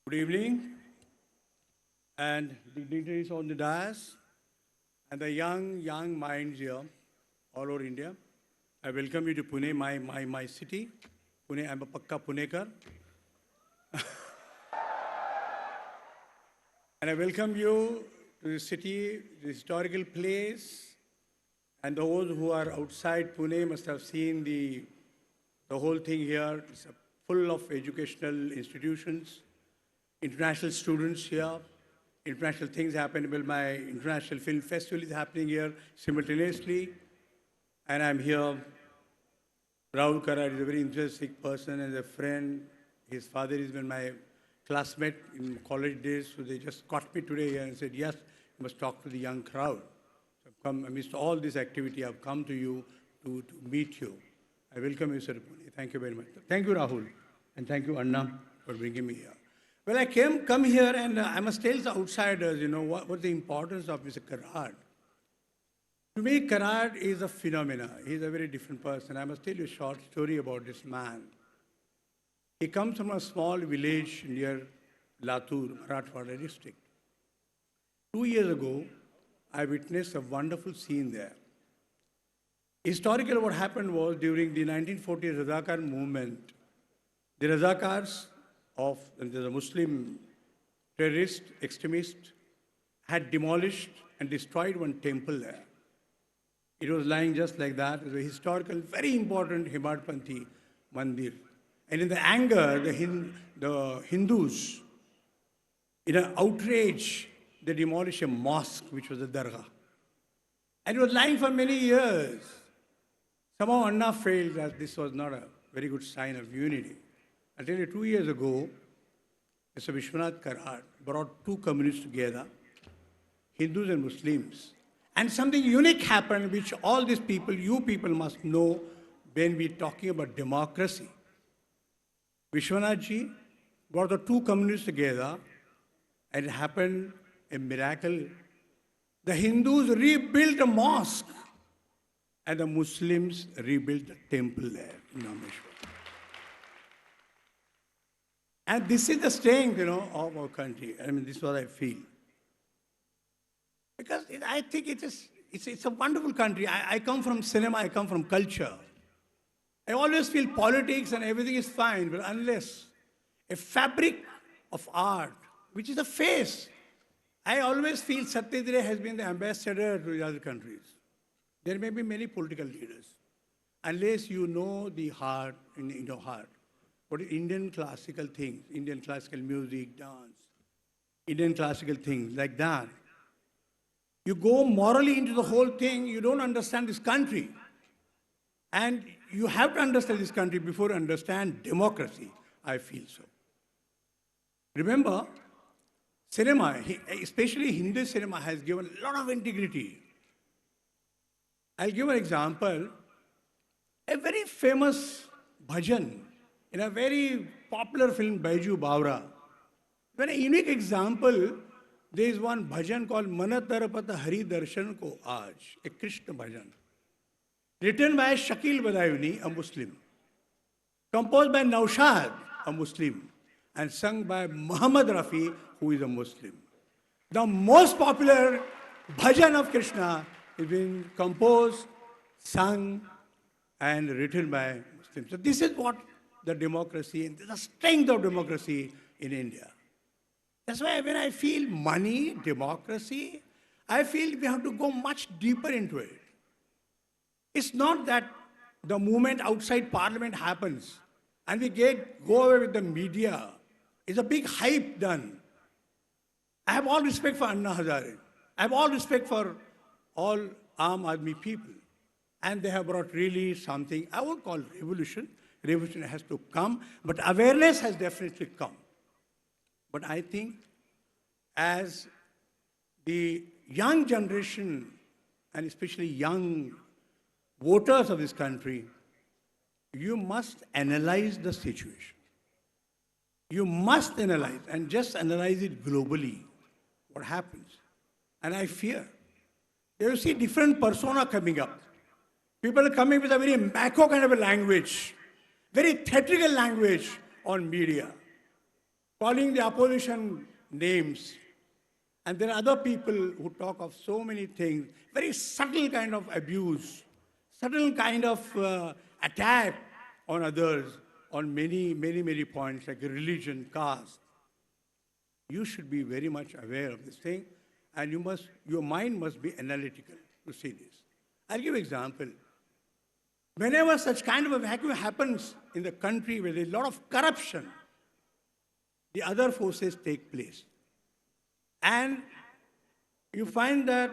Good evening, and dignitaries on the dais, and the young minds here all over India. I welcome you to Pune, my city. Pune, I'm a Pakka Punekar. And I welcome you to the city, the historical place, and those who are outside Pune must have seen the whole thing here. It's full of educational institutions, international students here, international things happen. Well, my International Film Festival is happening here simultaneously, and I'm here. Rahul Karad is a very interesting person and a friend. His father has been my classmate in college days, so they just caught me today here and said, yes, you must talk to the young crowd. So I've come, amidst all this activity, I've come to you to meet you. I welcome you, Sir Pune. Thank you very much. Thank you, Rahul. And thank you, Anna, for bringing me here. Well, I come here and I must tell the outsiders, what's the importance of Mr. Karad. To me, Karad is a phenomenon. He's a very different person. I must tell you a short story about this man. He comes from a small village near Latur, Marathwada district. 2 years ago, I witnessed a wonderful scene there. Historically, what happened was during the 1940 Razakar movement, the Razakars of the Muslim terrorist extremists had demolished and destroyed one temple there. It was lying just like that. It was a historical, very important Himadpanthi mandir. And in the anger, the Hindus, in an outrage, they demolished a mosque, which was a dargah. And it was lying for many years. Somehow Anna felt that this was not a very good sign of unity. I'll tell you, 2 years ago, Mr. Vishwanath Karad brought two communities together, Hindus and Muslims. And something unique happened, which all these people, you people must know when we're talking about democracy. Vishwanath ji brought the two communities together, and it happened a miracle. The Hindus rebuilt a mosque, and the Muslims rebuilt the temple there in Rameshwar. And this is the strength, of our country. I mean, this is what I feel. Because I think it's a wonderful country. I come from cinema, I come from culture. I always feel politics and everything is fine, but unless a fabric of art, which is a face, I always feel Satyendra has been the ambassador to the other countries. There may be many political leaders. Unless you know the heart, in your heart, what Indian classical things, Indian classical music, dance, Indian classical things like that, you go morally into the whole thing, you don't understand this country. And you have to understand this country before you understand democracy, I feel so. Remember, cinema, especially Hindi cinema, has given a lot of integrity. I'll give an example. A very famous bhajan in a very popular film, Baiju Bawra. When a unique example, there is one bhajan called Manatarapata Hari Darshan Ko Aaj, a Krishna bhajan. Written by Shakil Badayuni, a Muslim. Composed by Naushad, a Muslim. And sung by Muhammad Rafi, who is a Muslim. The most popular bhajan of Krishna has been composed, sung, and written by Muslims. So this is what the democracy, and the strength of democracy in India. That's why when I feel money, democracy, I feel we have to go much deeper into it. It's not that the movement outside parliament happens and we go away with the media. It's a big hype done. I have all respect for Anna Hazare. I have all respect for all Aam Aadmi people. And they have brought really something, I would call revolution. Revolution has to come, but awareness has definitely come. But I think as the young generation, and especially young voters of this country, you must analyze the situation. You must analyze, and just analyze it globally, what happens. And I fear, you see different persona coming up. People are coming with a very macro kind of a language, very theatrical language on media. calling the opposition names. And there are other people who talk of so many things, very subtle kind of abuse, subtle kind of attack on others on many points like religion, caste. You should be very much aware of this thing, and your mind must be analytical to see this. I'll give an example. Whenever such kind of a vacuum happens in the country where there's a lot of corruption, the other forces take place. And you find that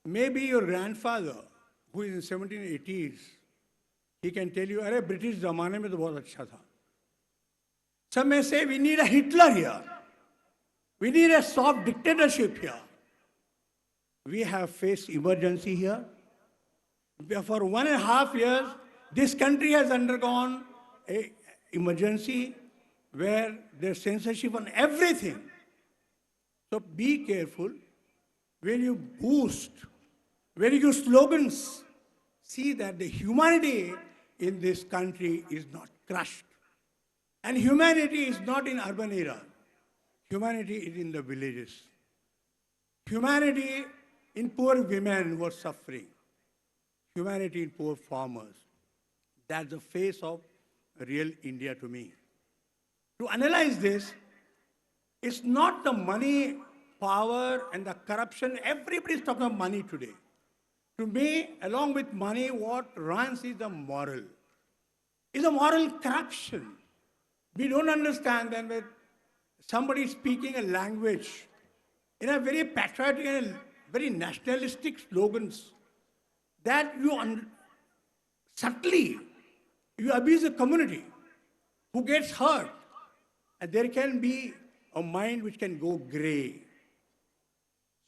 maybe your grandfather, who is in 1780s, he can tell you, "Arey, British zamane mein to bahut acha tha." Some may say, we need a Hitler here. We need a soft dictatorship here. We have faced emergency here. For 1.5 years, this country has undergone an emergency where there's censorship on everything. So be careful when you boost, when you use slogans, see that the humanity in this country is not crushed. And humanity is not in urban area. Humanity is in the villages. Humanity in poor women who are suffering. Humanity in poor farmers. That's the face of real India to me. To analyze this, it's not the money, power, and the corruption. Everybody's talking about money today. To me, along with money, what runs is the moral. It's a moral corruption. We don't understand that when somebody is speaking a language in a very patriotic and very nationalistic slogans, that subtly you abuse the community who gets hurt. And there can be a mind which can go gray.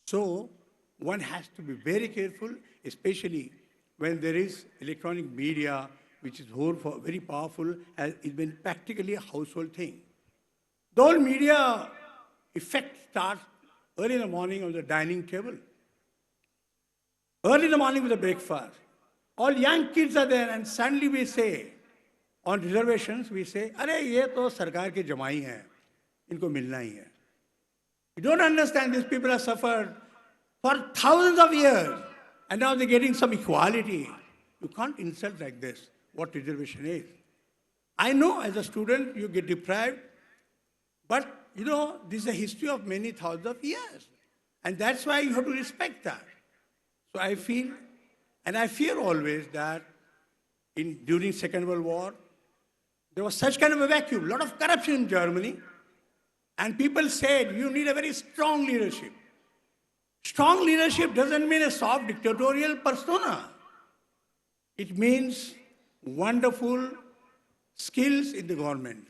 So one has to be very careful, especially when there is electronic media, which is very powerful, has been practically a household thing. The whole media effect starts early in the morning on the dining table. Early in the morning with the breakfast. All young kids are there, and suddenly we say, on reservations, we say, "Arey, ye to sarkar ke jamai hai, inko milna hi hai." You don't understand these people have suffered for thousands of years, and now they're getting some equality. You can't insult like this what reservation is. I know as a student you get deprived, but this is a history of many thousands of years. And that's why you have to respect that. So I feel, and I fear always that during Second World War, there was such kind of a vacuum, a lot of corruption in Germany, and people said, you need a very strong leadership. Strong leadership doesn't mean a soft dictatorial persona. It means wonderful skills in the government,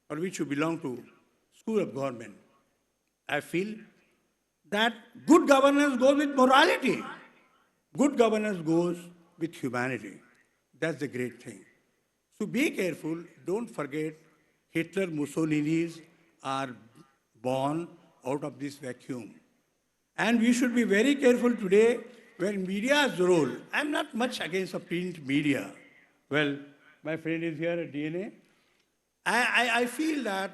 for which you belong to school of government. I feel that good governance goes with morality. Good governance goes with humanity. That's the great thing. So be careful. Don't forget Hitler, Mussolini's are born out of this vacuum. And we should be very careful today when media's role. I'm not much against the print media. Well, my friend is here at DNA. I feel that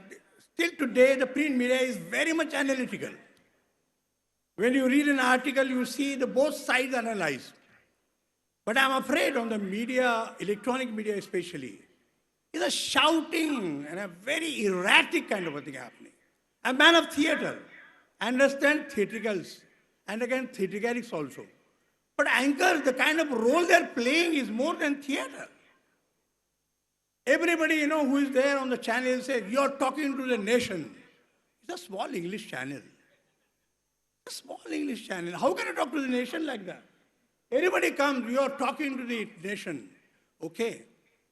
still today the print media is very much analytical. When you read an article, you see the both sides analyzed. But I'm afraid on the media, electronic media especially, is a shouting and a very erratic kind of a thing happening. I'm a man of theater. I understand theatricals and again theatricalics also. But anchors, the kind of role they're playing is more than theater. Everybody, who is there on the channel says, you're talking to the nation. It's a small English channel. A small English channel. How can you talk to the nation like that? Everybody comes, you're talking to the nation. Okay,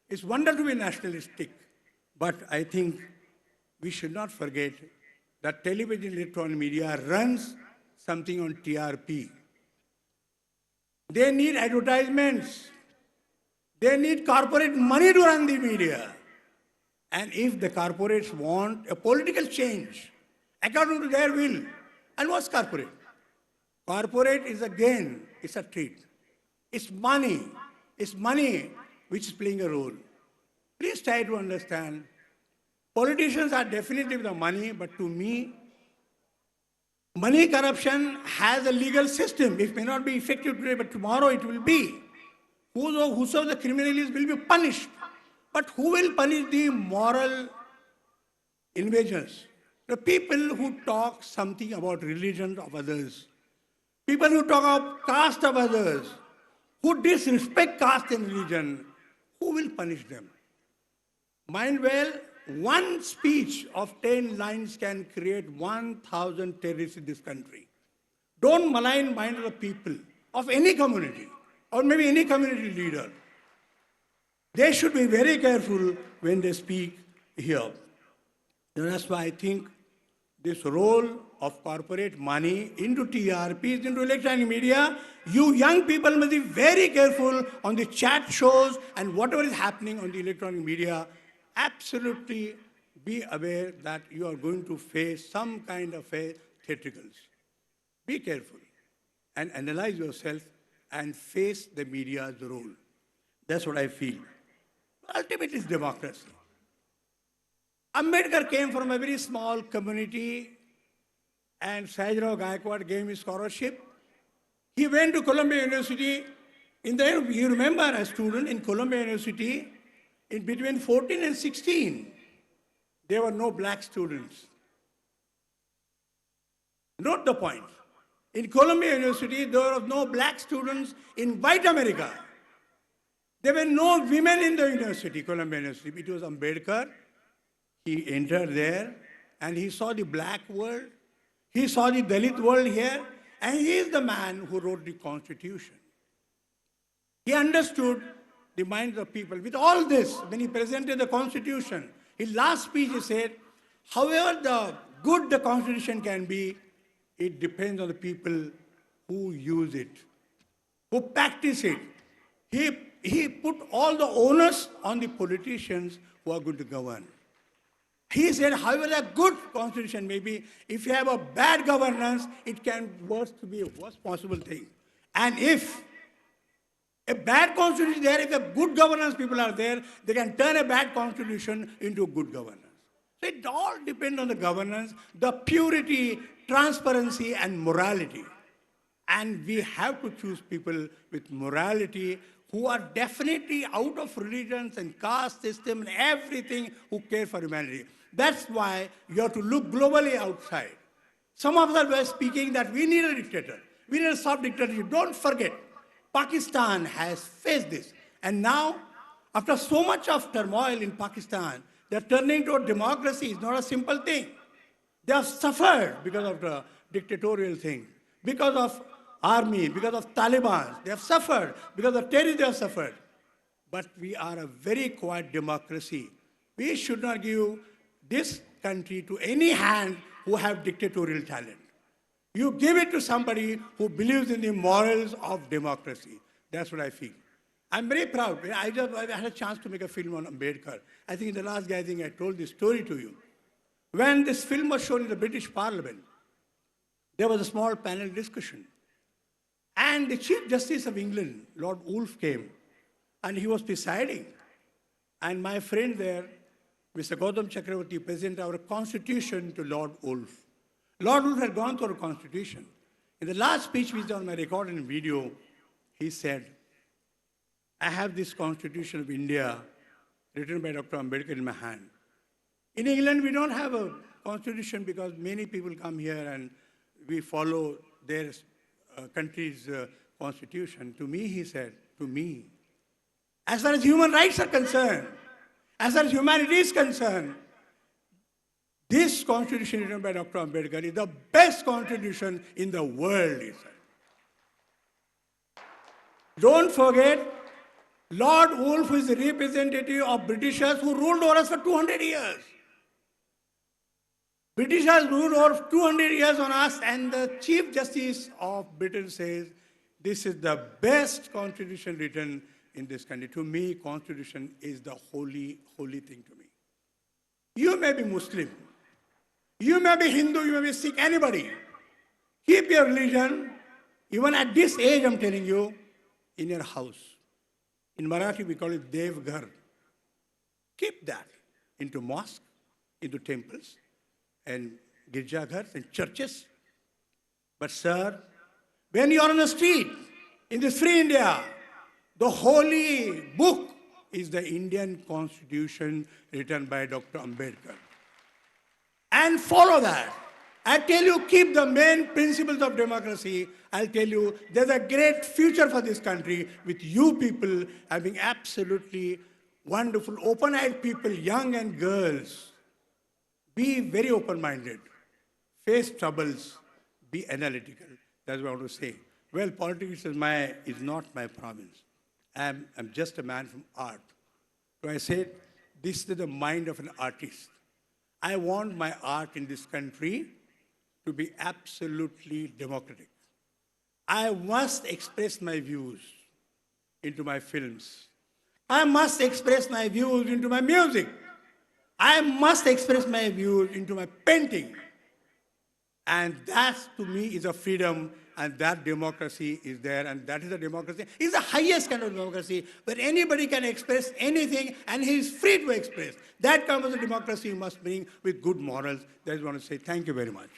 it's wonderful to be nationalistic. But I think we should not forget that television electronic media runs something on TRP. They need advertisements. They need corporate money to run the media. And if the corporates want a political change, according to their will, and what's corporate? Corporate is a gain, it's a treat. It's money which is playing a role. Please try to understand Politicians are definitely the money, but to me, money corruption has a legal system. It may not be effective today, but tomorrow it will be. Whosoever the criminal is will be punished. But who will punish the moral invasions? The people who talk something about religion of others, people who talk about caste of others, who disrespect caste and religion, who will punish them? Mind well, one speech of 10 lines can create 1,000 terrorists in this country. Don't malign mind of the people of any community, or maybe any community leader. They should be very careful when they speak here. And that's why I think this role of corporate money into TRPs, into electronic media, you young people must be very careful on the chat shows and whatever is happening on the electronic media. Absolutely be aware that you are going to face some kind of a theatricals. Be careful and analyze yourself and face the media's role. That's what I feel. Ultimately, it's democracy. Ambedkar came from a very small community and Sajrao Gaikwad gave him scholarship. He went to Columbia University. You remember a student in Columbia University, in between 14 and 16, there were no black students. Note the point. In Columbia University, there were no black students in white America. There were no women in the university, Columbia University. It was Ambedkar. He entered there and he saw the black world. He saw the Dalit world here. And he is the man who wrote the Constitution. He understood the minds of people. With all this, when he presented the Constitution, his last speech he said, however good the Constitution can be, it depends on the people who use it, who practice it. He put all the onus on the politicians who are going to govern. He said, however a good constitution may be, if you have a bad governance, it can be a worst possible thing. And if a bad constitution is there, if a good governance people are there, they can turn a bad constitution into a good governance. So it all depends on the governance, the purity, transparency, and morality. And we have to choose people with morality who are definitely out of religions and caste system and everything, who care for humanity. That's why you have to look globally outside. Some of us were speaking that we need a dictator. We need a soft dictatorship. Don't forget, Pakistan has faced this. And now, after so much of turmoil in Pakistan, they're turning to a democracy. It's not a simple thing. They have suffered because of the dictatorial thing, because of army, because of Taliban. They have suffered, because of terrorism they have suffered. But we are a very quiet democracy. We should not give this country to any hand who have dictatorial talent. You give it to somebody who believes in the morals of democracy. That's what I feel. I'm very proud. I had a chance to make a film on Ambedkar. I think in the last gathering I told this story to you. When this film was shown in the British Parliament, there was a small panel discussion. And the Chief Justice of England, Lord Woolf, came, and he was presiding. And my friend there, Mr. Gautam Chakravarti, presented our constitution to Lord Woolf. Lord Woolf had gone through our constitution. In the last speech, which is on my record and video, he said, I have this Constitution of India written by Dr. Ambedkar in my hand. In England, we don't have a constitution because many people come here and we follow their country's constitution. To me, he said, to me, as far as human rights are concerned, as far as humanity is concerned, this constitution written by Dr. Ambedkar is the best constitution in the world, he said. Don't forget, Lord Woolf is the representative of Britishers who ruled over us for 200 years. Britishers ruled over 200 years on us, and the Chief Justice of Britain says, this is the best constitution written in this country. To me, constitution is the holy, holy thing to me. You may be Muslim, you may be Hindu, you may be Sikh, anybody. Keep your religion, even at this age, I'm telling you, in your house. In Marathi, we call it Devghar. Keep that into mosque, into temples and girjaghars and churches. But sir, when you are on the street in this free India, the holy book is the Indian Constitution written by Dr. Ambedkar. And follow that. I tell you, keep the main principles of democracy. I'll tell you, there's a great future for this country with you people having absolutely wonderful, open-eyed people, young and girls. Be very open-minded. Face troubles. Be analytical. That's what I want to say. Well, politics is not my province. I'm just a man from art. So I said, this is the mind of an artist. I want my art in this country to be absolutely democratic. I must express my views into my films. I must express my views into my music. I must express my views into my painting. And that, to me, is a freedom, and that democracy is there, and that is a democracy. It's the highest kind of democracy, where anybody can express anything, and he is free to express. That kind of democracy you must bring with good morals. That's what I want to say. Thank you very much.